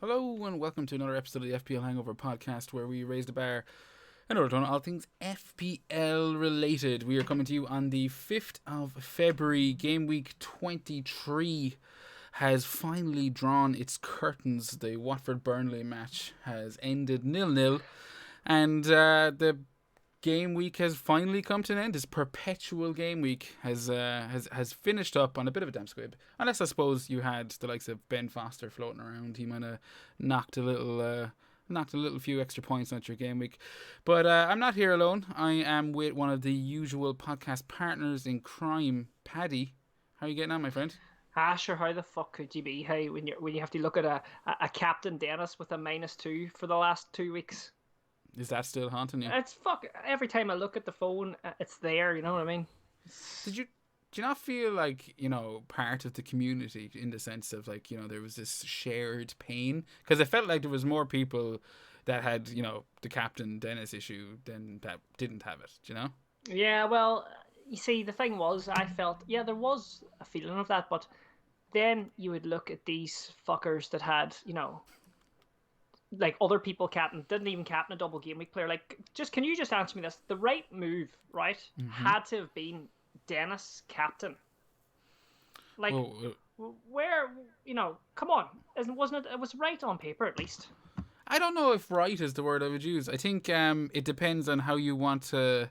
Hello and welcome to another episode of the FPL Hangover podcast where we raise the bar and order on all things FPL related. We are coming to you on the 5th of February. Game week 23 has finally drawn its curtains. The Watford-Burnley match has ended 0-0 and the game week has finally come to an end. This perpetual game week has finished up on a bit of a damn squib. Unless I suppose you had the likes of Ben Foster floating around, he might have knocked a little few extra points on your game week. But I'm not here alone. I am with one of the usual podcast partners in crime, Paddy. How are you getting on, my friend? Sure. How the fuck could you be? Hey, when you have to look at a Captain Dennis with a -2 for the last 2 weeks. Is that still haunting you? It's fuck. Every time I look at the phone, it's there. You know what I mean? Do you not feel like, part of the community in the sense of like, there was this shared pain? Because it felt like there was more people that had, the Captain Dennis issue than that didn't have it, do you know? Yeah, well, you see, the thing was, I felt, there was a feeling of that, but then you would look at these fuckers that had, like other people didn't even captain a double game week player. Like, can you just answer me this? The right move, right, had to have been Dennis captain. Like, where, come on, wasn't it? It was right on paper at least. I don't know if right is the word I would use. I think it depends on how you want to,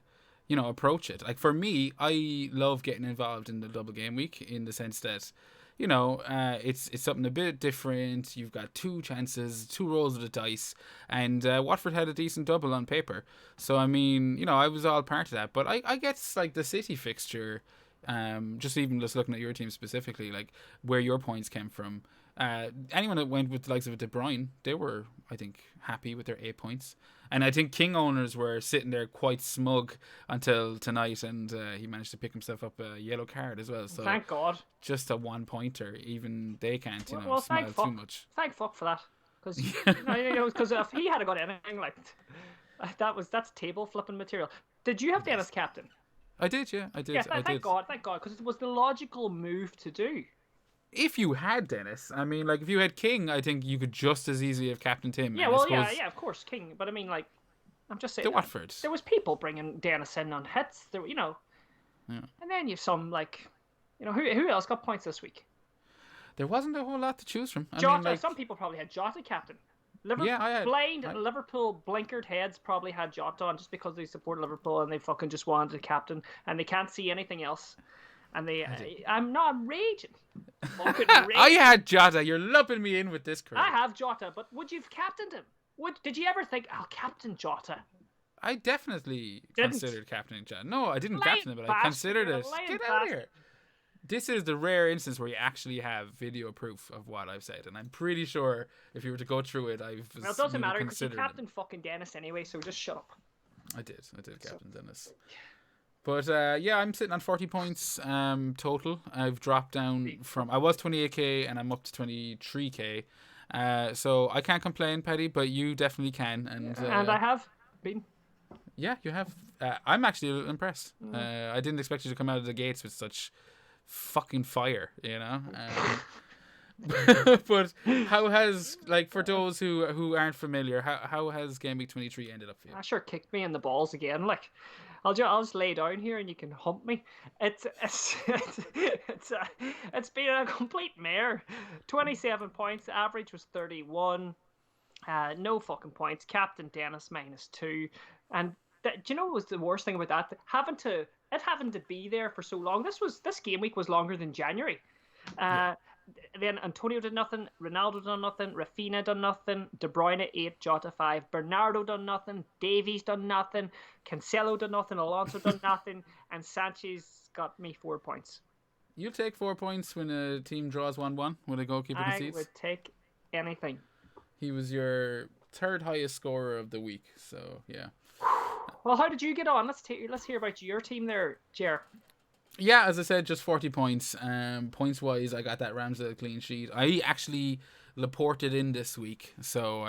approach it. Like for me, I love getting involved in the double game week in the sense that, it's something a bit different. You've got two chances, two rolls of the dice, and Watford had a decent double on paper. So I mean, I was all part of that. But I guess like the City fixture, just looking at your team specifically, like where your points came from. Anyone that went with the likes of De Bruyne, they were, I think, happy with their 8 points. And I think King owners were sitting there quite smug until tonight, and he managed to pick himself up a yellow card as well. So thank God. Just a 1 pointer, even they can't, smile too much. Thank fuck for that, because because if he had got anything like that's table flipping material. Did you have Dennis captain? I did, yeah, I did. Yeah, thank God, because it was the logical move to do. If you had Dennis, I mean, like if you had King, I think you could just as easily have captained him. Yeah, well, yeah, of course, King. But I mean, like, I'm just saying. The Watford. There was people bringing Dennis in on hits. There, Yeah. And then you've some like, who else got points this week? There wasn't a whole lot to choose from. Jota. Some people probably had Jota captain. Liverpool blinkered heads probably had Jota on just because they support Liverpool and they fucking just wanted a captain and they can't see anything else. And I'm not raging. I had Jota. You're lumping me in with this crap. I have Jota, but would you have captained him? Did you ever think, I'll captain Jota? I definitely considered captaining Jota. No, I didn't captain him, but I considered it. Get out of here. This is the rare instance where you actually have video proof of what I've said, and I'm pretty sure if you were to go through it, Well, it doesn't matter because you captained fucking Dennis anyway, so just shut up. I did captain Dennis. But I'm sitting on 40 points total. I've dropped down from, I was 28k and I'm up to 23k. So I can't complain, Paddy, but you definitely can. And I have been. Yeah, you have. I'm actually a little impressed. I didn't expect you to come out of the gates with such fucking fire, But how has, like, for those who aren't familiar, how has Game Week 23 ended up for you? I sure kicked me in the balls again. Like, I'll just lay down here and you can hump me. It's been a complete mare. 27 points. Average was 31. No fucking points. Captain Dennis -2. And do you know what was the worst thing about that? Having to be there for so long. This game week was longer than January. Then Antonio did nothing, Ronaldo done nothing, Rafinha done nothing, De Bruyne 8, Jota 5, Bernardo done nothing, Davies done nothing, Cancelo done nothing, Alonso done nothing, and Sanchez got me 4 points. You'll take 4 points when a team draws 1-1 with a goalkeeper concedes? I would take anything. He was your third highest scorer of the week, so yeah. Well, how did you get on? Let's hear about your team there, Jer. Yeah, as I said, just 40 points. Points wise, I got that Ramsdale clean sheet. I actually Laported in this week, so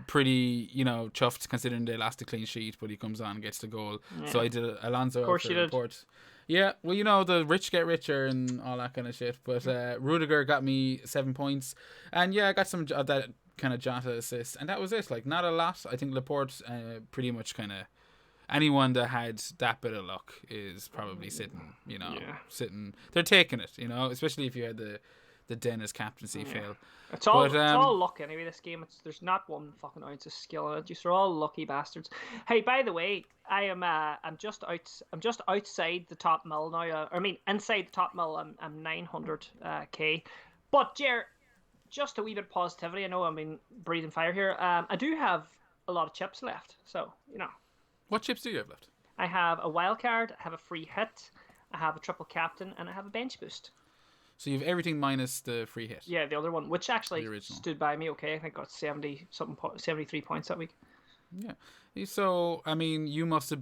pretty chuffed considering they lost a clean sheet, but he comes on and gets the goal. Yeah. So I did Alonso. Of course you did. Laporte. Yeah, well, you know, the rich get richer and all that kind of shit. But Rudiger got me 7 points. And yeah, I got some of that kind of Jota assist. And that was it. Like, not a lot. I think Laporte pretty much kind of... Anyone that had that bit of luck is probably sitting, sitting... They're taking it, especially if you had the Dennis captaincy fail. It's all luck anyway. This game, there's not one fucking ounce of skill in it. You're all lucky bastards. Hey, by the way, I'm just outside the top mill now. Inside the top mill. I'm 900k. But Jer, just a wee bit of positivity. I know I'm breathing fire here. I do have a lot of chips left. So What chips do you have left? I have a wild card. I have a free hit. I have a triple captain, and I have a bench boost. So you have everything minus the free hit. Yeah, the other one, which actually stood by me okay. I think I got 73 points that week. Yeah. So, you must have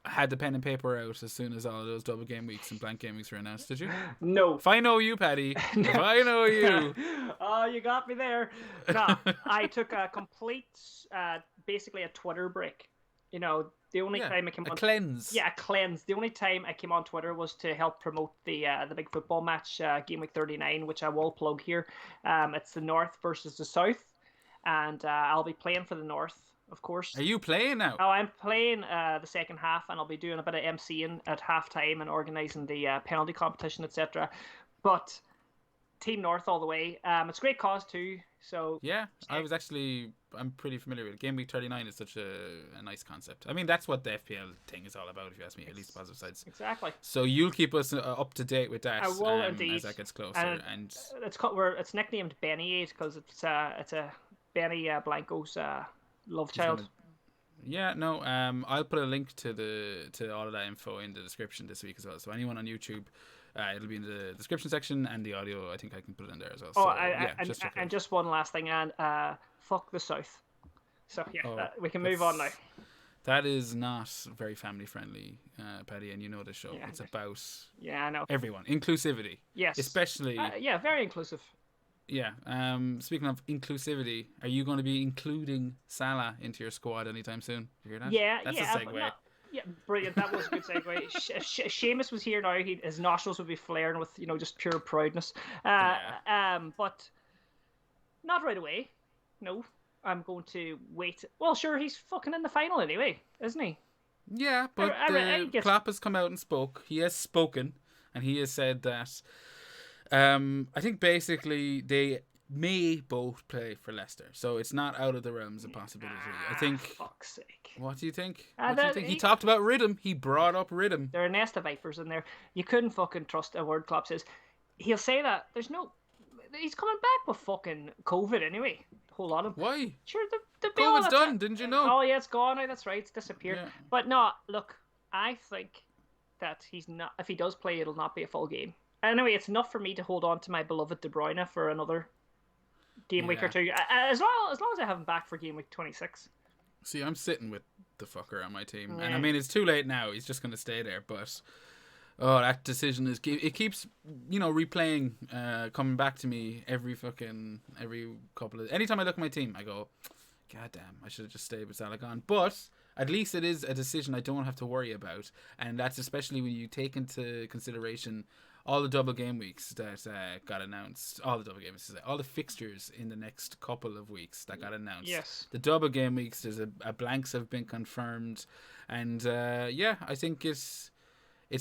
had the pen and paper out as soon as all of those double game weeks and blank game weeks were announced, did you? No. If I know you, Paddy. If I know you. Oh, you got me there. No, I took a complete, basically a Twitter break. The only time I came on... cleanse. Yeah, a cleanse. The only time I came on Twitter was to help promote the big football match, GameWeek 39, which I will plug here. It's the North versus the South, and I'll be playing for the North, of course. Are you playing now? Oh, I'm playing the second half, and I'll be doing a bit of MCing at halftime and organising the penalty competition, etc. But Team North all the way. It's a great cause too. So yeah, I'm pretty familiar with it. Game Week 39 is such a nice concept. That's what the FPL thing is all about, if you ask me, at least positive sides. Exactly. So you'll keep us up to date with that. I will indeed. As that gets closer. And it's nicknamed Benny 8 because it's a Benny Blanco's love child. Yeah, no. I'll put a link to all of that info in the description this week as well. So anyone on YouTube. It'll be in the description section, and the audio, I think I can put it in there as well. And just one last thing, and fuck the South. So we can move on now. That is not very family friendly, Paddy, and you know the show. Yeah, it's about I know everyone, inclusivity. Yes, especially very inclusive. Yeah. Speaking of inclusivity, are you going to be including Salah into your squad anytime soon? You hear that? That's a segue. Yeah, brilliant. That was a good segue. Seamus was here now. His nostrils would be flaring with, just pure proudness. But not right away. No, I'm going to wait. Well, sure, he's fucking in the final anyway, isn't he? Yeah, but Klopp has come out and spoke. He has spoken, and he has said that I think basically they may both play for Leicester, so it's not out of the realms of possibility. I think. Fuck's sake. What do you think? He talked about rhythm. He brought up rhythm. There are a nest of vipers in there. You couldn't fucking trust a word Klopp says. He'll say that. He's coming back with fucking COVID anyway. A whole lot of. Why? Sure, the COVID's done. Didn't you know? Oh yeah, it's gone now. That's right. It's disappeared. Yeah. But no, look. I think that he's not. If he does play, it'll not be a full game. Anyway, it's enough for me to hold on to my beloved De Bruyne for another game week or two. As long as I have him back for game week 26. See, I'm sitting with the fucker on my team, and it's too late now. He's just going to stay there. But that decision keeps replaying, coming back to me every couple of. Anytime I look at my team, I go, God damn, I should have just stayed with Salah gone. But at least it is a decision I don't have to worry about, and that's especially when you take into consideration all the double game weeks that got announced, all the fixtures in the next couple of weeks that got announced. Yes. The double game weeks, there's a blanks have been confirmed, and I think it's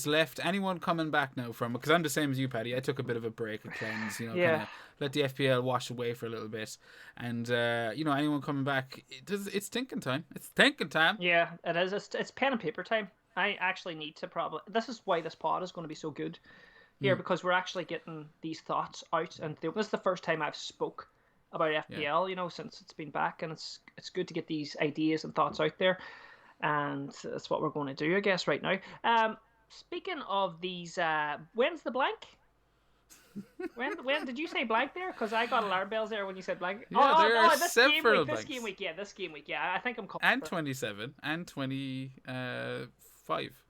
left anyone coming back now from, because I'm the same as you, Paddy. I took a bit of a break, a cleanse, kind of let the FPL wash away for a little bit, and anyone coming back, it's thinking time. It's thinking time. Yeah, it is. It's pen and paper time. I actually need to this is why this pod is going to be so good. Here, because we're actually getting these thoughts out, and this is the first time I've spoke about FPL, since it's been back, and it's good to get these ideas and thoughts out there, and that's what we're going to do, I guess, right now. Speaking of these, when's the blank? When did you say blank there? Because I got alarm bells there when you said blank. Yeah, there are several blanks. This game week, I think I'm coming. And 27 and 25.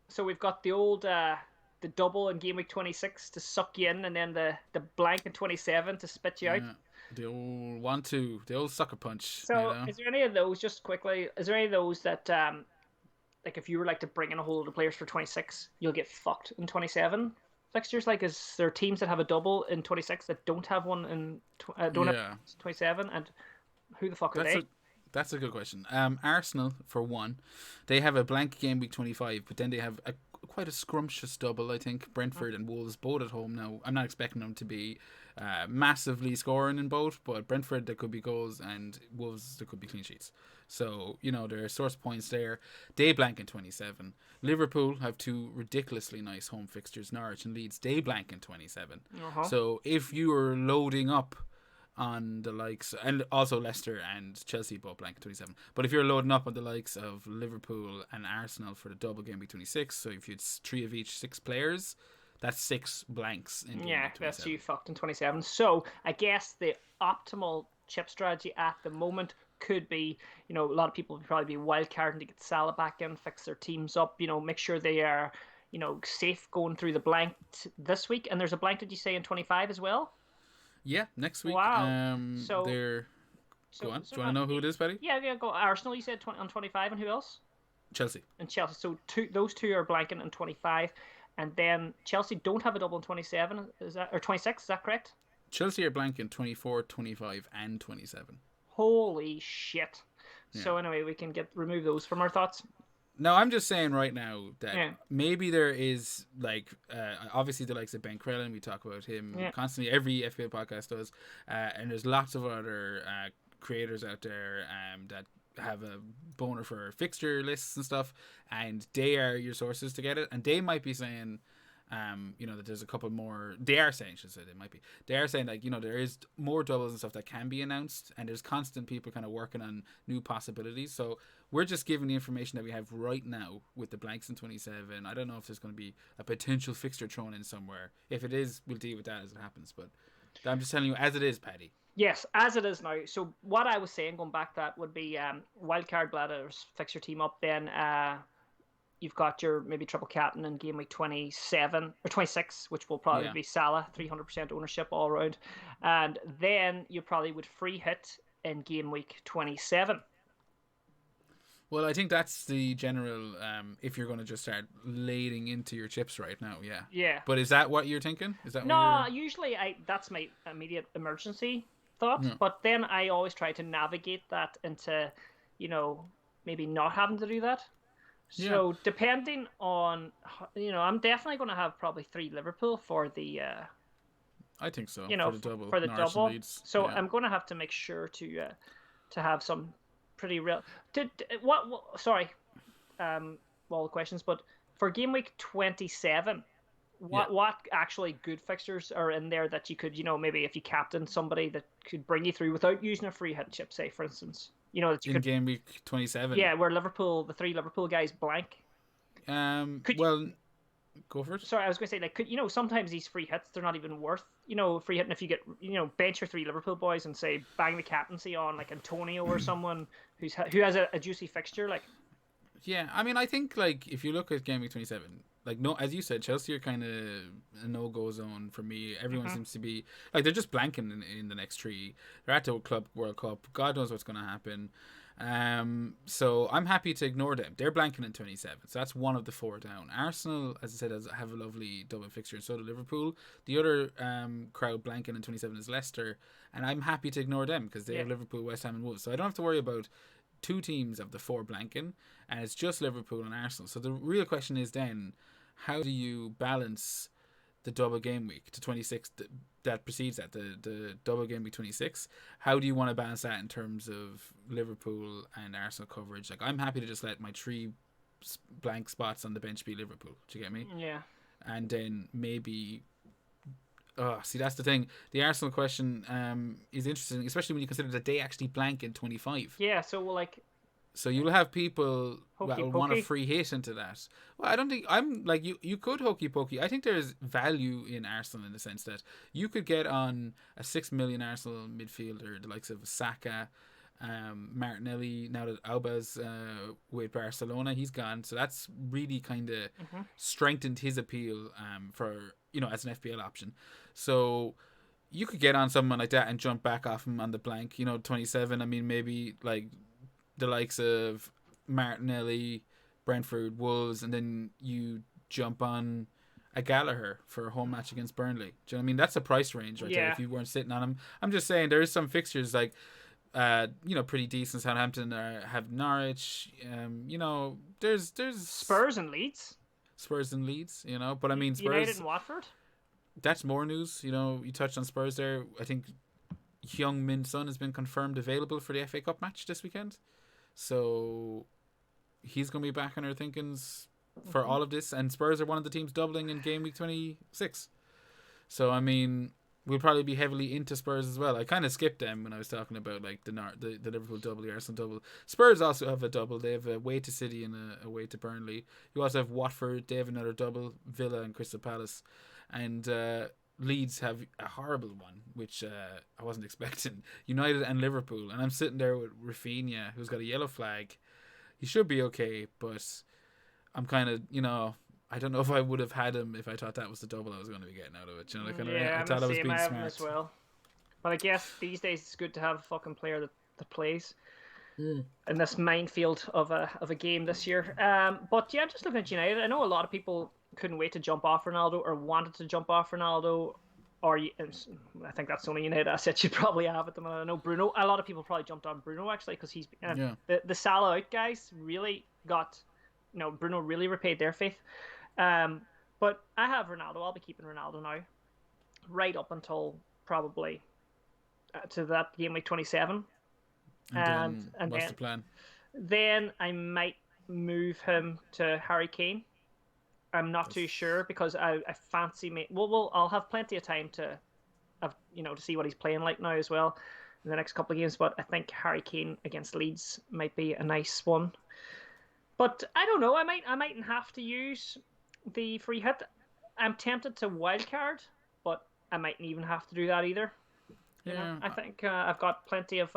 So we've got the old. The double in game week 26 to suck you in, and then the blank in 27 to spit you out. The old 1-2, the old sucker punch. So, is there any of those, just quickly? Is there any of those that like if you were like to bring in a whole load of players for 26, you'll get fucked in 27 fixtures. Like, is there teams that have a double in 26 that don't have one in don't have Yeah, 27, and who the fuck are that's they? a good question. Arsenal for one, they have a blank game week 25, but then they have quite a scrumptious double. I think Brentford and Wolves both at home now. I'm not expecting them to be massively scoring in both, but Brentford there could be goals and Wolves there could be clean sheets. So there are source points there. They blank in 27. Liverpool have two ridiculously nice home fixtures, Norwich and Leeds. They blank in 27. Uh-huh. So if you are loading up on the likes, and also Leicester and Chelsea both blank in 27. But if you're loading up on the likes of Liverpool and Arsenal for the double game week 26, so if it's 3 of each 6 players, that's 6 blanks in game Yeah, week 27. that's you fucked in 27. So I guess the optimal chip strategy at the moment could be, a lot of people would probably be wild carding to get Salah back in, fix their teams up, make sure they are, safe going through the blank this week. And there's a blank, did you say, in 25 as well? Yeah, next week. Wow. They're go on. Do you want to know who it is, Paddy? Yeah, go Arsenal. You said on 25, and who else? Chelsea. And Chelsea. So those two are blanking in 25, and then Chelsea don't have a double in 27. Is that, or 26? Is that correct? Chelsea are blank in 24, 25, and 27. Holy shit! Yeah. So anyway, we can remove those from our thoughts. No, I'm just saying right now that maybe there is obviously the likes of Ben Crellin, we talk about him constantly, every FPL podcast does, and there's lots of other creators out there that have a boner for fixture lists and stuff, and they are your sources to get it, and they might be saying that there's a couple more. They are saying like there is more doubles and stuff that can be announced, and there's constant people kind of working on new possibilities. So we're just giving the information that we have right now with the blanks in 27. I don't know if there's going to be a potential fixture thrown in somewhere. If it is, we'll deal with that as it happens. But I'm just telling you as it is, Paddy. Yes, as it is now. So what I was saying, going back, that would be wildcard bladders, fix your team up. Then you've got your maybe triple captain in game week 27 or 26, which will probably be Salah, 300% ownership all around. And then you probably would free hit in game week 27. Well, I think that's the general, if you're going to just start lading into your chips right now, yeah. Yeah. But is that what you're thinking? Is that no, usually that's my immediate emergency thought. No. But then I always try to navigate that into, maybe not having to do that. So depending on, I'm definitely going to have probably 3 Liverpool for the... I think so, for the double. For the double. Leeds. So I'm going to have to make sure to have some pretty real... Sorry, all the questions, but for game week 27, what actually good fixtures are in there that you could, maybe if you captain somebody that could bring you through without using a free hit chip, say, for instance? That you in game week 27. Yeah, where the 3 Liverpool guys blank. Go for it. Sorry, I was going to say, like, sometimes these free hits, they're not even worth, free hitting. If you get, bench your 3 Liverpool boys and say bang the captaincy on like Antonio or someone who has a juicy fixture, like. Yeah, I mean, I think like if you look at game week 27, like no, as you said, Chelsea are kind of a no-go zone for me. Everyone seems to be like they're just blanking in the next 3. They're at the Club World Cup. God knows what's going to happen. So I'm happy to ignore them. They're blanking in 27, so that's one of the 4 down. Arsenal, as I said, have a lovely double fixture, and so do Liverpool. The other crowd blanking in 27 is Leicester, and I'm happy to ignore them because they have Liverpool, West Ham, and Wolves. So I don't have to worry about 2 teams of the 4 blanking, and it's just Liverpool and Arsenal. So the real question is then, how do you balance the double game week to 26 that precedes that, the double game week 26? How do you want to balance that in terms of Liverpool and Arsenal coverage? Like, I'm happy to just let my 3 blank spots on the bench be Liverpool. Do you get me? Yeah. And then maybe... see, that's the thing. The Arsenal question is interesting, especially when you consider that they actually blank in 25. Yeah, so like... So you'll have people that will want a pokey. free hit into that. Well, I don't think... I'm like, you could hokey pokey. I think there's value in Arsenal in the sense that you could get on a 6 million Arsenal midfielder, the likes of Saka, Martinelli. Now that Alba's with Barcelona, he's gone. So that's really kind of strengthened his appeal for... as an FPL option. So you could get on someone like that and jump back off him on the blank. 27, I mean, maybe like the likes of Martinelli, Brentford, Wolves, and then you jump on a Gallagher for a home match against Burnley. Do you know what I mean? That's a price range right there Yeah. if you weren't sitting on him. I'm just saying there is some fixtures like pretty decent. Southampton have Norwich. There's Spurs and Leeds. Spurs and Leeds. But I mean United Spurs. and Watford. That's more news. You touched on Spurs there. I think Hyung Min Son has been confirmed available for the FA Cup match this weekend, so he's going to be back in our thinkings for all of this. And Spurs are one of the teams doubling in game week 26. So I mean, we'll probably be heavily into Spurs as well. I kind of skipped them when I was talking about like the Liverpool double, the Arsenal double. Spurs also have a double. They have a away to City and a away to Burnley. You also have Watford. They have another double. Villa and Crystal Palace, and Leeds have a horrible one, which I wasn't expecting. United and Liverpool, and I'm sitting there with Rafinha, who's got a yellow flag. He should be okay, but I'm kind of, I don't know if I would have had him if I thought that was the double I was going to be getting out of it. I thought I was being smart. As well. But I guess these days it's good to have a fucking player that plays in this minefield of a game this year. But yeah, just looking at United, I know a lot of people couldn't wait to jump off Ronaldo or wanted to jump off Ronaldo. I think that's the only United asset you probably have at the moment. I know Bruno. A lot of people probably jumped on Bruno actually because he's the Salah out guys really got. Bruno really repaid their faith. But I have Ronaldo. I'll be keeping Ronaldo now, right up until probably to that game week 27. And what's the plan? Then I might move him to Harry Kane. I'm not too sure because I fancy me. Well, I'll have plenty of time to see what he's playing like now as well in the next couple of games. But I think Harry Kane against Leeds might be a nice one. But I don't know. I mightn't have to use the free hit. I'm tempted to wildcard, but I mightn't even have to do that either. Yeah, I think I've got plenty of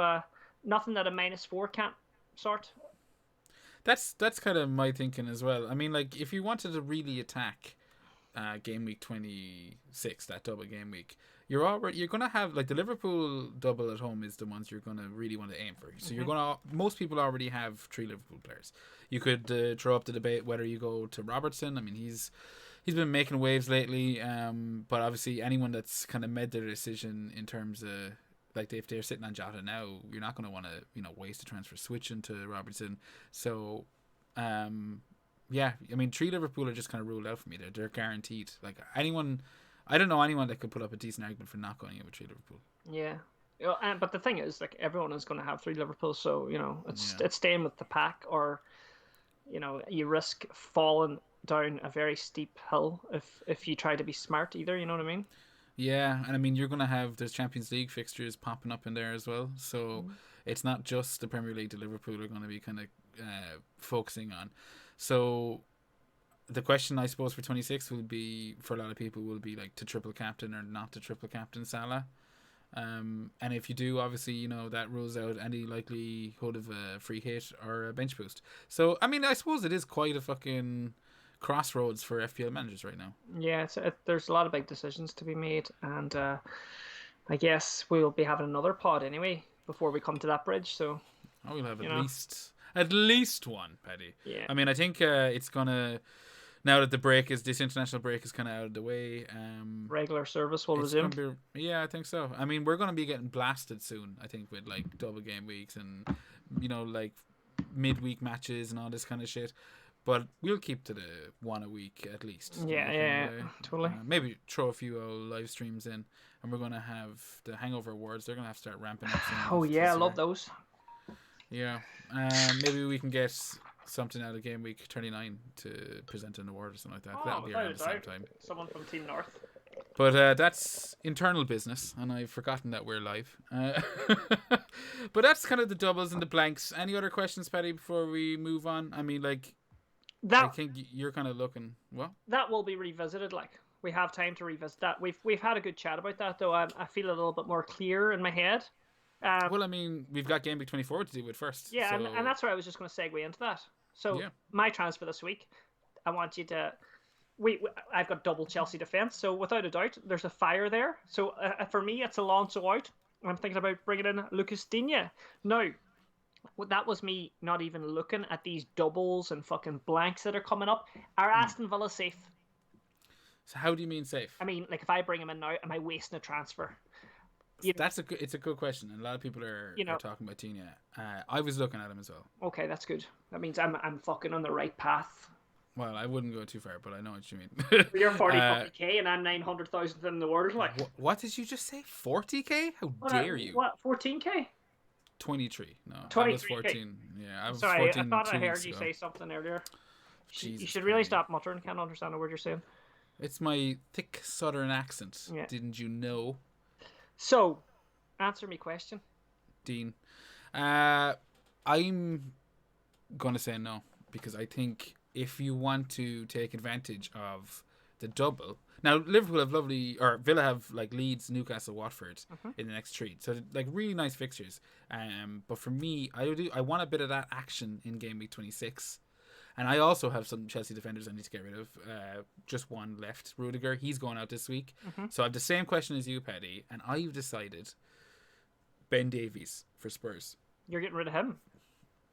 nothing that a -4 can't sort. That's kind of my thinking as well. I mean, like if you wanted to really attack game week 26, that double game week, you're gonna have like the Liverpool double at home is the ones you're gonna really want to aim for. So most people already have 3 Liverpool players. You could throw up the debate whether you go to Robertson. I mean, he's been making waves lately, but obviously anyone that's kind of made their decision in terms of like if they're sitting on Jota now, you're not going to want to waste a transfer switching to Robertson. So yeah, I mean 3 Liverpool are just kind of ruled out for me. They're guaranteed. Like I don't know anyone that could put up a decent argument for not going in with 3 Liverpool. Yeah. But the thing is, like everyone is going to have 3 Liverpool, so it's staying with the pack, or you risk falling down a very steep hill if you try to be smart either. You know what I mean? Yeah, and I mean there's Champions League fixtures popping up in there as well, so it's not just the Premier League that Liverpool are going to be kind of focusing on. So the question I suppose for 26 will be, for a lot of people, will be like to triple captain or not to triple captain Salah. And if you do, obviously, that rules out any likelihood of a free hit or a bench boost. So, I mean, I suppose it is quite a fucking crossroads for FPL managers right now. Yeah, there's a lot of big decisions to be made, and I guess we'll be having another pod anyway before we come to that bridge. So we'll have at least one, Paddy. Yeah. I mean, I think it's gonna, now that this international break is kind of out of the way, regular service will resume. Yeah, I think so. I mean, we're gonna be getting blasted soon, I think, with like double game weeks and like midweek matches and all this kind of shit. But we'll keep to the one a week at least. Yeah, totally. Maybe throw a few live streams in, and we're gonna have the Hangover Awards. They're gonna have to start ramping up soon. Oh yeah, I love those. Yeah, maybe we can get something out of game week 39 to present an award or something like that. That'll be around the same time. Someone from Team North. But that's internal business, and I've forgotten that we're live. But that's kind of the doubles and the blanks. Any other questions, Paddy, before we move on? I mean, like, I think you're kind of looking. What? That will be revisited. Like, we have time to revisit that. We've had a good chat about that, though. I feel a little bit more clear in my head. Well, I mean, we've got Game Week 24 to do with first. Yeah, so... and that's where I was just going to segue into that. So, my transfer this week, I want you to... I've got double Chelsea defence, so without a doubt, there's a fire there. So, for me, it's Alonso out. I'm thinking about bringing in Lucas Digne. Now, that was me not even looking at these doubles and fucking blanks that are coming up. Are Aston Villa safe? So how do you mean safe? I mean, like if I bring him in now, am I wasting a transfer? You, It's a good question, and a lot of people are you know, talking about Tina. I was looking at him as well. okay, that's good. That means I'm fucking on the right path. Well, I wouldn't go too far, but I know what you mean. You're 40 fucking K and I'm 900,000 in the world. Like, what did you just say? 40K? How dare you? What, 14K? 23. No, I was 23K. 14. Yeah, I was Sorry, 14 I thought I 2 heard weeks you ago. say something earlier. You Jesus, should really Paddy. stop muttering. Can't understand a word you're saying. It's my thick southern accent. Yeah. Didn't you know, So, answer me question. Dean? I'm gonna say no because I think if you want to take advantage of the double, now Liverpool have Villa have like Leeds, Newcastle, Watford in the next three, so like really nice fixtures. But for me, I want a bit of that action in game week 26. And I also have some Chelsea defenders I need to get rid of. Just one left, Rudiger. He's going out this week. So I have the same question as you, Paddy, and I've decided Ben Davies for Spurs. You're getting rid of him.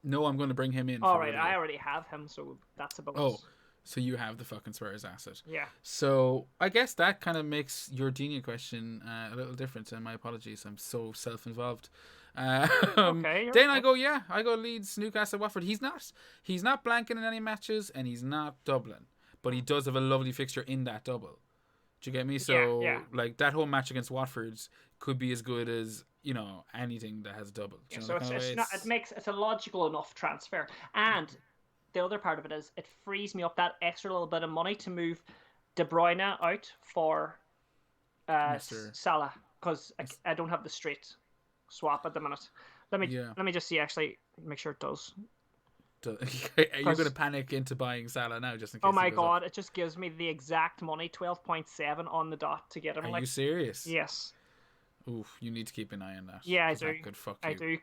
No, I'm going to bring him in. All for right, Rudiger. I already have him, so that's a bonus. Oh, so you have the fucking Spurs asset. Yeah. So I guess that kind of makes your Dina question a little different, and my apologies. I'm so self-involved. Okay. Then I go Leeds, Newcastle, Watford. He's not blanking in any matches, and he's not doubling, but he does have a lovely fixture in that double. Do you get me? So Yeah. like that whole match against Watford's could be as good as anything that has a double. Do you know So the kind of way? it's a logical enough transfer, and the other part of it is it frees me up that extra little bit of money to move De Bruyne out for Salah because I don't have the straight swap at the minute. Let me just see actually make sure it does. Are you going to panic into buying Salah now just in case? Oh my god! It just gives me the exact money, 12.7 on the dot to get him. Are you serious? Yes. Oof, you need to keep an eye on that. Yeah, I do. That could fuck you. I do,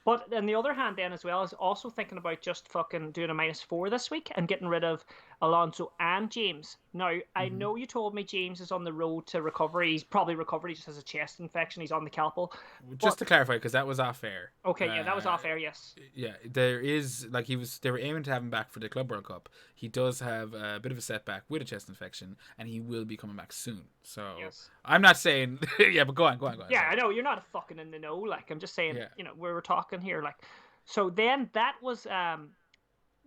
but on the other hand, then as well, I was also thinking about just fucking doing a -4 this week and getting rid of Alonso and James. Now, I know you told me James is on the road to recovery. He's probably recovered. He just has a chest infection. He's on the Calpol. Just to clarify, because that was off air. Okay, yeah, that was off air. Yes. Yeah, there is they were aiming to have him back for the Club World Cup. He does have a bit of a setback with a chest infection, and he will be coming back soon. So yes. I'm not saying, yeah, but go on. Yeah, sorry. I know you're not fucking in the know. Like I'm just saying, we were talking here. Like, so then that was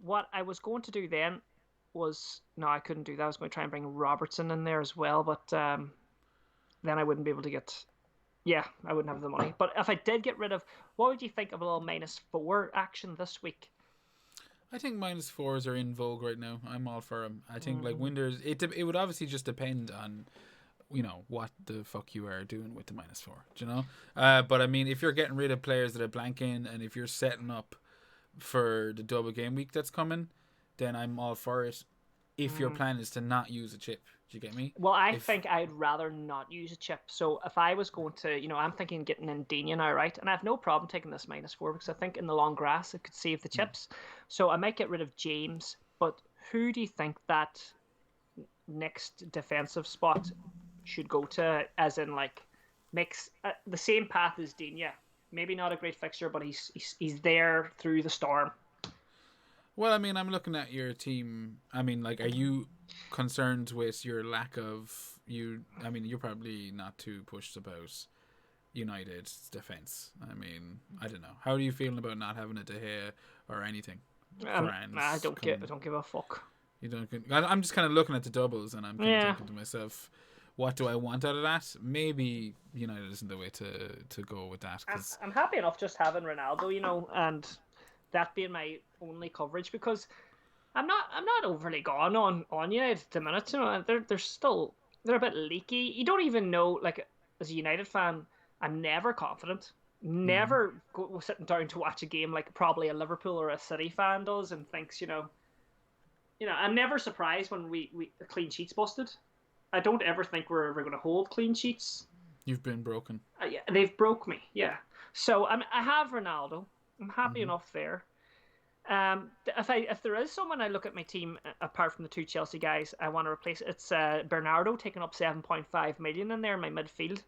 what I was going to do then. No, I couldn't do that. I was going to try and bring Robertson in there as well, but then I wouldn't be able to get. Yeah, I wouldn't have the money. But if I did get rid of, what would you think of a little -4 action this week? I think -4s are in vogue right now. I'm all for them. I think like Winders, it would obviously just depend on, what the fuck you are doing with the -4. Do you know? But I mean, if you're getting rid of players that are blanking, and if you're setting up for the double game week that's coming, then I'm all for it. If your plan is to not use a chip, do you get me? Well, I think I'd rather not use a chip. So if I was going to, I'm thinking getting in Dina now, right? And I have no problem taking this -4 because I think in the long grass it could save the chips. So I might get rid of James. But who do you think that next defensive spot should go to? As in, like, makes the same path as Dina. Maybe not a great fixture, but he's there through the storm. Well, I mean, I'm looking at your team. I mean, like, are you concerned with your lack of I mean, you're probably not too pushed about United's defense. I mean, I don't know. How are you feeling about not having a De Gea or anything? I don't give a fuck. You don't. I'm just kind of looking at the doubles, and I'm kind of thinking to myself, what do I want out of that? Maybe United isn't the way to go with that. Cause I'm happy enough just having Ronaldo, and that being my only coverage because I'm not overly gone on United at the minute. They're a bit leaky. You don't even know, like, as a United fan, I'm never confident. Never sitting down to watch a game like probably a Liverpool or a City fan does and thinks, I'm never surprised when we clean sheets busted. I don't ever think we're ever going to hold clean sheets. You've been broken. Yeah, they've broke me. Yeah. So I have Ronaldo. I'm happy enough there. If there is someone I look at my team apart from the two Chelsea guys I want to replace, it's Bernardo taking up 7.5 million in there in my midfield.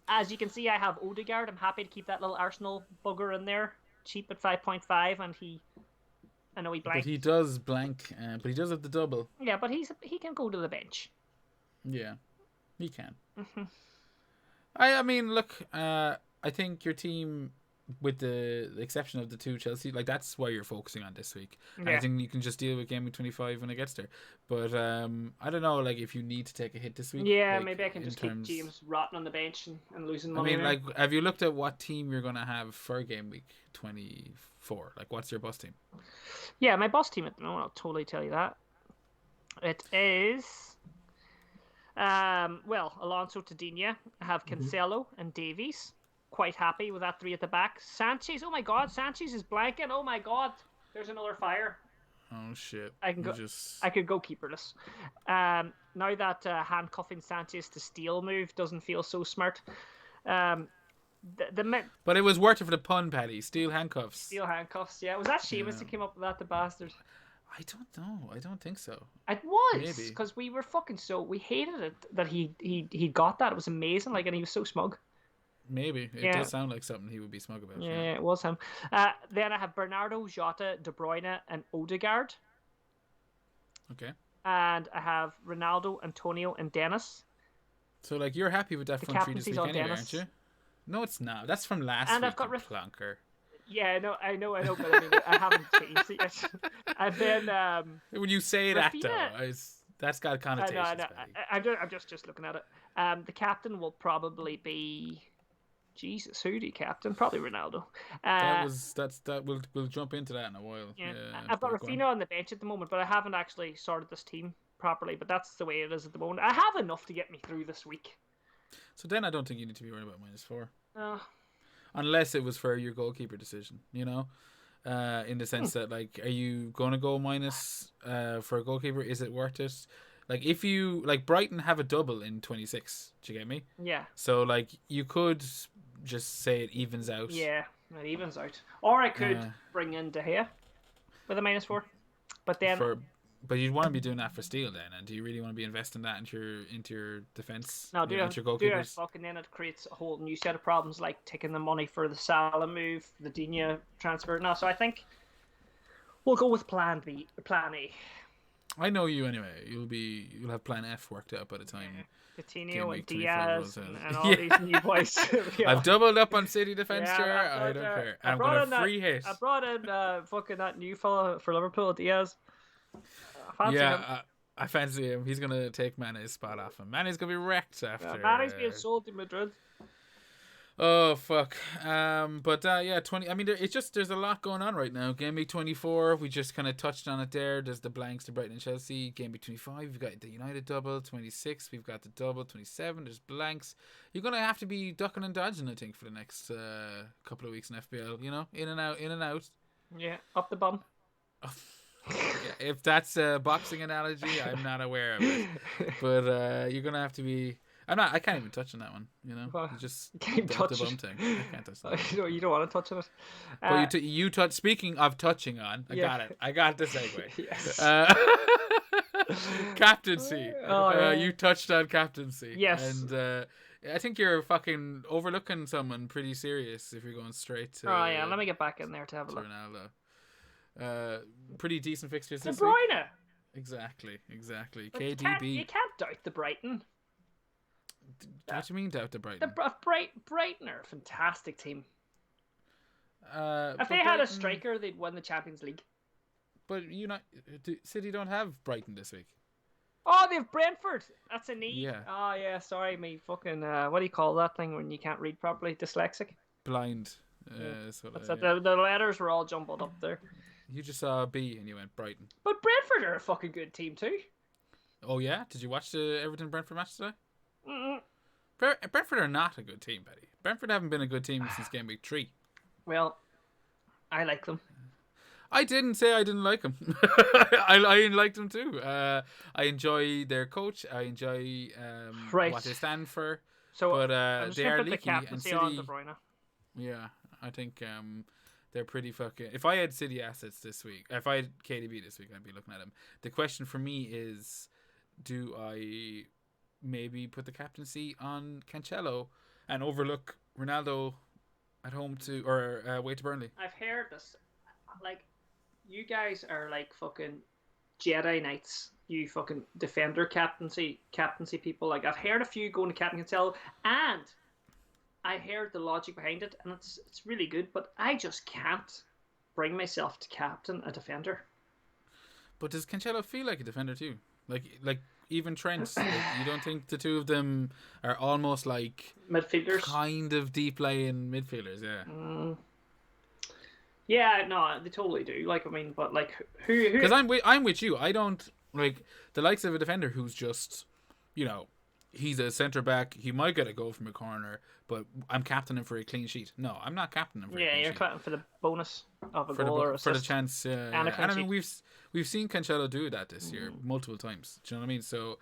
As you can see, I have Odegaard. I'm happy to keep that little Arsenal bugger in there. cheap at 5.5, and I know he But blanked. he does blank, but he does have the double. Yeah, but he can go to the bench. Yeah, he can. Mm-hmm. I mean, look, I think your team, with the exception of the two Chelsea, like that's why you're focusing on this week. Yeah. And I think you can just deal with game week 25 when it gets there. But I don't know, like if you need to take a hit this week. Yeah, like, maybe I can just keep James rotting on the bench and losing I money. mean, like, have you looked at what team you're gonna have for game week 24? Like, what's your bus team? Yeah, my boss team at the moment. I'll totally tell you that. It is. Well, Alonso Tadinha. I have Cancelo and Davies. Quite happy with that three at the back. Sanchez. Oh my God, Sanchez is blanking. Oh my God, there's another fire. Oh shit! I can go. I could go keeperless. Now that handcuffing Sanchez to steal move doesn't feel so smart. But it was worth it for the pun, Paddy. Steel handcuffs. Steel handcuffs. Yeah, was that Seamus that came up with that? The bastard. I don't know. I don't think so. It was because we were fucking we hated it that he got that. It was amazing. Like, and he was so smug. Maybe it does sound like something he would be smug about. Yeah, it was him. Then I have Bernardo, Jota, De Bruyne, and Odegaard. Okay. And I have Ronaldo, Antonio, and Dennis. So, like, you're happy with that front three this week anyway, aren't you? No, it's not. That's from last week. And I've got Plonker. Yeah, no, I know, but I mean, I haven't changed it yet. And then when you say that though, that's got connotations. I'm just looking at it. The captain will probably be Jesus. Who do you captain? Probably Ronaldo. We'll jump into that in a while. Yeah, I've got Rafinha on the bench at the moment, but I haven't actually sorted this team properly. But that's the way it is at the moment. I have enough to get me through this week. So then I don't think you need to be worried about -4. Unless it was for your goalkeeper decision, you know, in the sense that, like, are you going to go minus for a goalkeeper? Is it worth it? Like, if you, like, Brighton have a double in 26, do you get me? Yeah. So, like, you could just say it evens out. Yeah, it evens out. Or I could bring in De Gea with a -4. But then... But you'd want to be doing that for Steele then, and do you really want to be investing that into your defense? No, into your goalkeepers? Fucking then it creates a whole new set of problems, like taking the money for the Salah move, the Digne transfer. No, so I think we'll go with Plan A. I know you anyway. You'll have Plan F worked out by the time. Coutinho and Diaz and all these new boys. I've doubled up on City defense chair. I don't care. I'm gonna free hit. I brought in fucking that new fella for Liverpool, Diaz. I fancy him. He's gonna take Mane's spot off him. Mane's gonna be wrecked after. Mane's being sold to Madrid. Oh fuck. 20. I mean, it's just there's a lot going on right now. Game week 24, we just kind of touched on it there. There's the blanks to Brighton and Chelsea. Game week 25, we've got the United double. 26, we've got the double. 27, there's blanks. You're gonna have to be ducking and dodging, I think, for the next couple of weeks in FPL. You know, in and out. Yeah, up the bum. Yeah, if that's a boxing analogy, I'm not aware of it. But you're gonna have to be. I can't even touch on that one. You know, you just can't touch the bum thing. I can't touch that. You don't want to touch on it. But you touch. Speaking of touching on, I got it. I got the segue. Yes. Captaincy. You touched on captaincy. Yes. And I think you're fucking overlooking someone pretty serious if you're going straight to. Oh yeah, let me get back in there to have a look. Ronaldo. Pretty decent fixtures De this Bruyne. Week. Exactly. But KDB. You can't doubt the Brighton. What do you mean doubt the Brighton? Brighton are a fantastic team. If they had Brighton, a striker, they'd win the Champions League. But City don't have Brighton this week. Oh, they have Brentford. That's a knee. Yeah. Oh yeah. Sorry, me fucking. What do you call that thing when you can't read properly? Dyslexic. Blind. The letters were all jumbled up there. You just saw a B and you went Brighton. But Brentford are a fucking good team too. Oh yeah? Did you watch the Everton Brentford match today? Mm-mm. Brentford are not a good team, Betty. Brentford haven't been a good team since game week 3. Well, I like them. I didn't say I didn't like them. I liked them too. I enjoy their coach. I enjoy what they stand for. So, but they are leaky. And City, on De Bruyne. Yeah, I think they're pretty fucking. If I had City assets this week, if I had KDB this week, I'd be looking at him. The question for me is, do I maybe put the captaincy on Cancelo and overlook Ronaldo at home to or away to Burnley. I've heard this. Like, you guys are like fucking Jedi Knights. You fucking defender captaincy people. Like, I've heard a few going to Captain Cancelo, and I heard the logic behind it, and it's really good. But I just can't bring myself to captain a defender. But does Cancelo feel like a defender too? Like even Trent, like, you don't think the two of them are almost like Midfielders, kind of deep laying midfielders? Yeah. Yeah, no, they totally do. Like, I mean, but like, who? Because I'm with you. I don't like the likes of a defender who's just, you know, he's a centre back. He might get a goal from a corner, but I'm captaining for a clean sheet. No, I'm not captaining for a clean sheet. Yeah, you're captaining for the bonus of a goal or assist. For the chance. And I mean, we've seen Cancelo do that this year multiple times. Do you know what I mean? So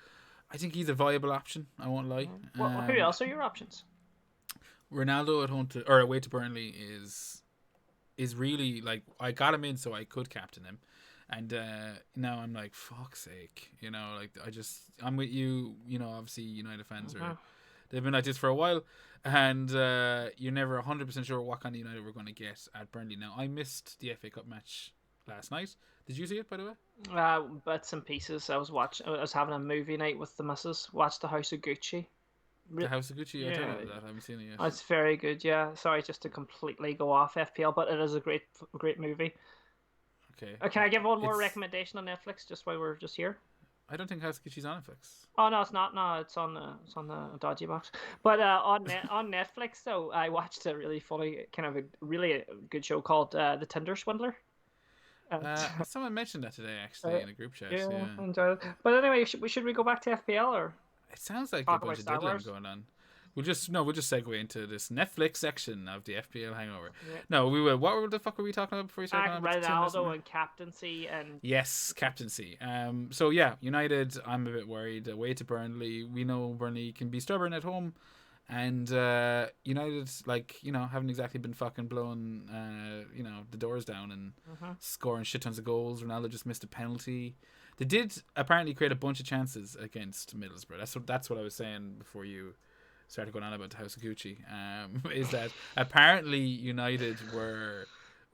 I think he's a viable option. I won't lie. Well, who else are your options? Ronaldo at home or away to Burnley is really like, I got him in so I could captain him, and now I'm like, fuck's sake, you know, like I'm with you, you know. Obviously United fans they've been like this for a while, and you're never 100% sure what kind of United we're going to get at Burnley. Now, I missed the FA Cup match last night. Did you see it, by the way? Bits and pieces. I was having a movie night with the missus. Watched The House of Gucci. The House of Gucci, I told you that. I haven't seen it yet. It's very good, yeah. Sorry, just to completely go off FPL, but it is a great movie. Okay. Can I give one more recommendation on Netflix, just while we're just here? I don't think House of Gucci's on Netflix. Oh no, it's not. No, it's on the dodgy box. But on Netflix, though, I watched a really funny, kind of a really good show called The Tinder Swindler. Someone mentioned that today, actually, in a group chat. Yeah, I enjoyed it. But anyway, should we go back to FPL or? It sounds like a bunch of diddling going on. We'll just segue into this Netflix section of the FPL Hangover. Yeah. No, we will. What the fuck were we talking about before we started? Ronaldo and captaincy and. Yes, captaincy. So yeah, United. I'm a bit worried. Away to Burnley. We know Burnley can be stubborn at home, and United, like, you know, haven't exactly been fucking blowing, you know, the doors down and scoring shit tons of goals. Ronaldo just missed a penalty. They did apparently create a bunch of chances against Middlesbrough. That's what I was saying before you started going on about the House of Gucci. Is that apparently United were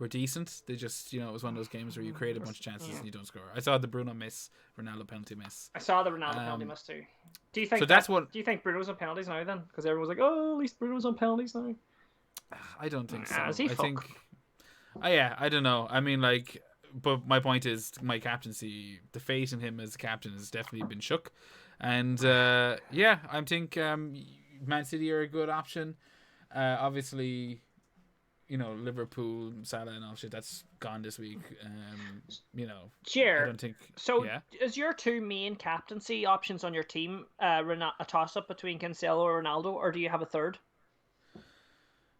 decent. They just, you know, it was one of those games where you create a bunch of chances and you don't score. I saw the Bruno miss, Ronaldo penalty miss. I saw the Ronaldo penalty miss too. Do you think do you think Bruno's on penalties now then? Because everyone's like, oh, at least Bruno's on penalties now. I don't think so. Is he I don't know. I mean, like. But my point is, my captaincy, the faith in him as captain has definitely been shook. And yeah, I think Man City are a good option. Obviously, you know, Liverpool, Salah and all shit, that's gone this week. You know, sure. I don't think. So, is your two main captaincy options on your team a toss-up between Cancelo or Ronaldo, or do you have a third?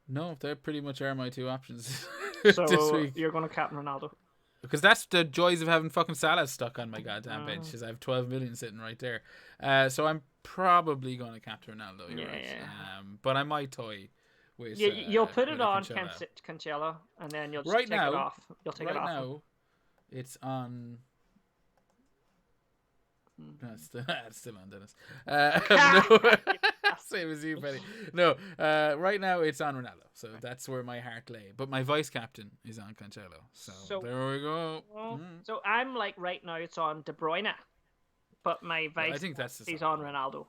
No, they pretty much are my two options so this week. You're going to captain Ronaldo. Because that's the joys of having fucking Salah stuck on my goddamn bench, because I have 12 million sitting right there. So I'm probably going to captain Ronaldo. You're right. But I might toy with. You'll put it on Cancelo, and then you'll just take it off. You'll take it off. Right now, it's on. No, it's still on, Dennis. No, same as you, Benny. No, right now it's on Ronaldo, so that's where my heart lay. But my vice captain is on Cancelo, so there we go. So I'm like, right now it's on De Bruyne, but my vice I think that's is on Ronaldo.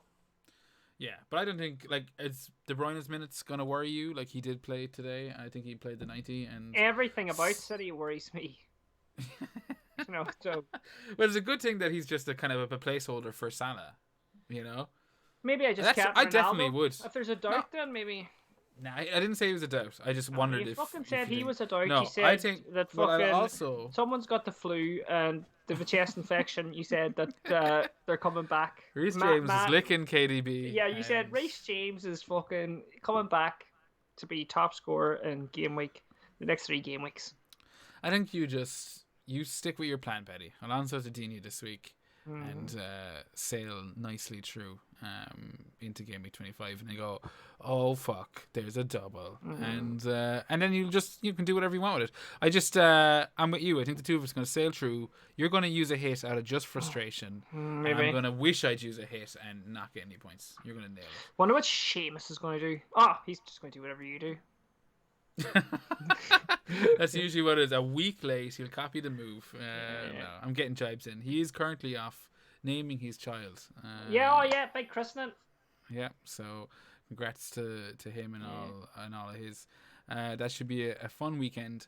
Yeah, but I don't think like it's De Bruyne's minutes gonna worry you. Like, he did play today. I think he played the 90, and everything about City worries me. You know, so well, it's a good thing that he's just a kind of a placeholder for Salah. You know, maybe I just can't. I definitely would. If there's a doubt, then maybe. Nah, I didn't say he was a doubt. I just wondered if. He fucking said he was a doubt. No, he said I think that fucking someone's got the flu and they have a chest infection. You said that they're coming back. Reece James is licking KDB. Yeah, you said Reece James is fucking coming back to be top scorer in game week, the next 3 game weeks. I think you stick with your plan, Petty. Alonso to Dini this week and sail nicely through into game week 25, and they go, oh fuck, there's a double, and then you can do whatever you want with it. I'm with you. I think the two of us are going to sail through. You're going to use a hit out of just frustration. Maybe. I'm going to wish I'd use a hit and not get any points. You're going to nail it. Wonder what Seamus is going to do. Oh, he's just going to do whatever you do. That's usually what it is. A week late, he'll copy the move. Yeah. No, I'm getting jibes in. He is currently off naming his child. Yeah, oh yeah, big christening. Yeah, so congrats to him and Yeah. all of his. That should be a fun weekend.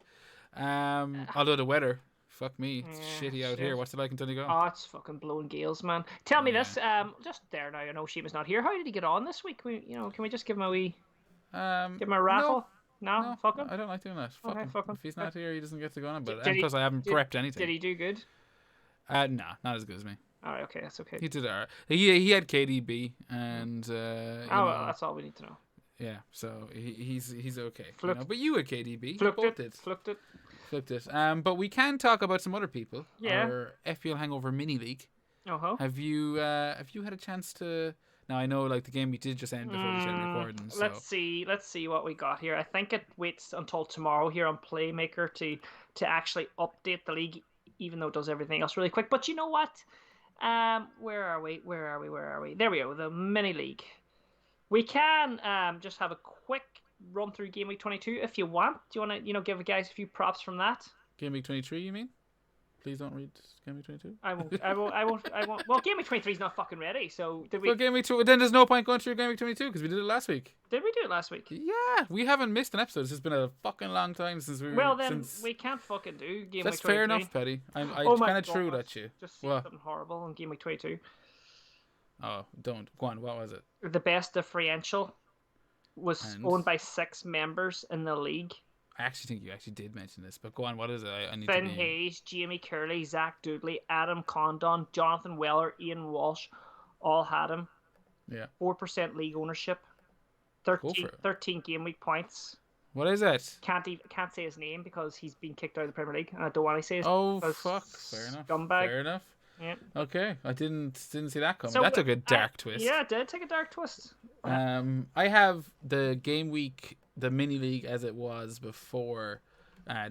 Although the weather, fuck me, it's shitty out here. Shit. How's it like in Donegal? Oh, it's fucking blowing gales, man. Tell me Yeah. this, just there now. I know Sheamus not here. How did he get on this week? Can we just give him a wee, give him a No, raffle? No, no, fuck him. I don't like doing that. Fuck Okay, him. fuck him. If he's not here, he doesn't get to go on. But Did and he? plus, I haven't prepped anything. Did he do good? Nah, not as good as me. All right, okay, that's okay. He did alright. He had KDB and Well, that's all we need to know. yeah, so he's okay. Flipped. But you had KDB. Flipped you it. both did. Flipped it. But we can talk about some other people. Yeah. Our FPL Hangover mini league. Uh-huh. Have you had a chance to? Now I know like the game we did just end before we started recording. So. Let's see what we got here. I think it waits until tomorrow here on Playmaker to actually update the league, even though it does everything else really quick. But you know what? Where are we? There we go. The mini league. We can just have a quick run through Game Week 22 if you want. Do you want to give the guys a few props from that? Game Week 23, you mean? Please don't read Game Week 22. I won't. Well, Game Week 23 is not fucking ready. So did we? Well, Game Week 2. Then there's no point going through Game Week 22 because we did it last week. Did we do it last week? Yeah, we haven't missed an episode. It's just been a fucking long time since we. Well, then we can't fucking do Game Week 23. That's fair enough, Petty. I oh kind of threw it at you. Just see something horrible in Game Week 22. Oh, don't go on. What was it? The best differential was owned by 6 members in the league. I actually think you actually did mention this, but go on. What is it? I need Finn to be... Hayes, Jamie Curley, Zach Doodley, Adam Condon, Jonathan Weller, Ian Walsh, all had him. Yeah. 4% league ownership. 13 game week points. What is it? Can't say his name because he's been kicked out of the Premier League, and I don't want to say his name. Oh fuck! Fair enough. Scumbag. Fair enough. Yeah. Okay, I didn't see that coming. So, that took a dark twist. Yeah, it did take a dark twist. I have the game week, the mini league as it was before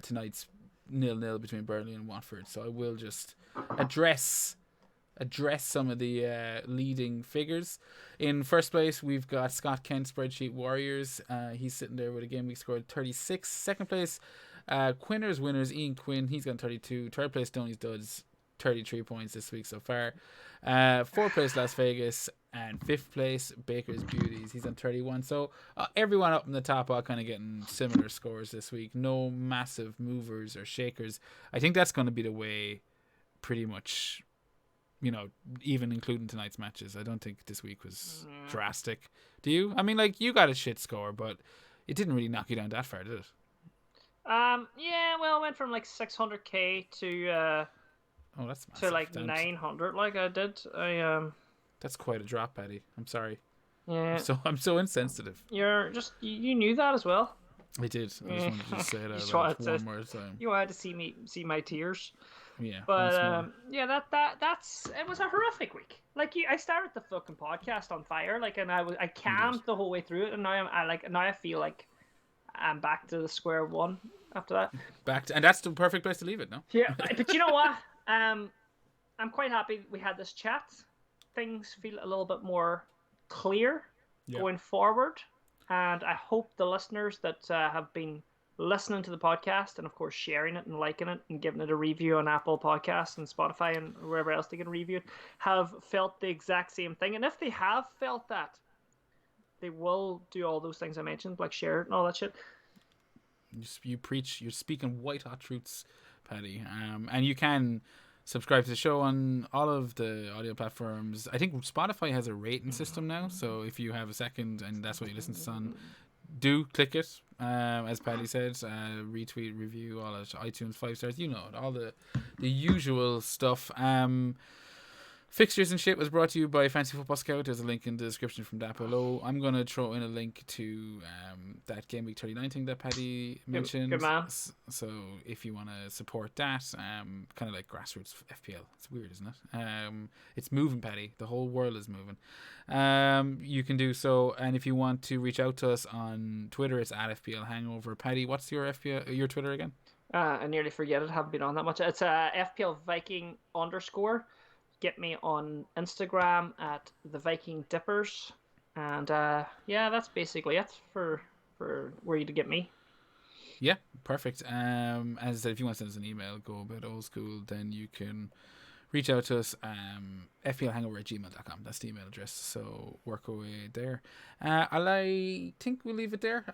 tonight's 0-0 between Burnley and Watford. So I will just address some of the leading figures. In first place, we've got Scott Kent, Spreadsheet Warriors. He's sitting there with a game week score of 36. Second place, Quinners Winners, Ian Quinn. He's got 32. Third place, Tony's Duds. 33 points this week so far. Fourth place, Las Vegas, and fifth place, Baker's Beauties. He's on 31. So everyone up in the top are kind of getting similar scores this week. No massive movers or shakers. I think that's going to be the way, pretty much. Even including tonight's matches. I don't think this week was drastic. Do you? I mean, like you got a shit score, but it didn't really knock you down that far, did it? Yeah. Well, I went from like 600k to. Oh, that's massive. To like 900, like I did. That's quite a drop, Paddy. I'm sorry. Yeah. I'm so insensitive. You knew that as well. I did. I just wanted to say it out loud one more time. You wanted to see my tears. Yeah. But that's it was a horrific week. Like I started the fucking podcast on fire, like, and I camped the whole way through it, and now I feel like I'm back to the square one after that. And that's the perfect place to leave it, no? Yeah, but you know what? I'm quite happy we had this chat. Things feel a little bit more clear going forward, and I hope the listeners that have been listening to the podcast and of course sharing it and liking it and giving it a review on Apple Podcasts and Spotify and wherever else they can review it have felt the exact same thing. And if they have felt that, they will do all those things I mentioned, like share it and all that shit. You're speaking white hot truths, Paddy. And you can subscribe to the show on all of the audio platforms. I think Spotify has a rating system now, so if you have a second and that's what you listen to us on, do click it. As Paddy said, retweet, review, all that, iTunes 5 stars, all the usual stuff. Fixtures and shit was brought to you by Fancy Football Scout. There's a link in the description from that below. I'm going to throw in a link to that Game Week 39 thing that Paddy mentioned. Good man. So if you want to support that, kind of like grassroots FPL. It's weird, isn't it? It's moving, Paddy. The whole world is moving. You can do so. And if you want to reach out to us on Twitter, it's at FPL Hangover. Paddy, what's your Twitter again? I nearly forget it. Haven't been on that much. It's FPL Viking _. Get me on Instagram at the Viking Dippers, and that's basically it for where you to get me. Yeah, perfect. As I said, if you want to send us an email, go a bit old school, then you can reach out to us. fplhangover@gmail.com. That's the email address. So work away there. I think we'll leave it there.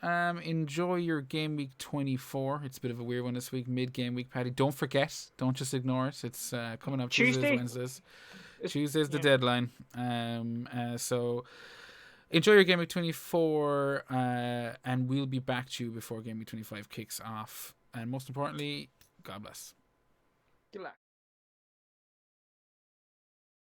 Enjoy your game week 24. It's a bit of a weird one this week, mid game week, Paddy. Don't forget. Don't just ignore it. It's coming up Tuesdays, Tuesday. Wednesdays. Tuesday's the deadline. So enjoy your game week 24, and we'll be back to you before game week 25 kicks off. And most importantly, God bless. Good luck.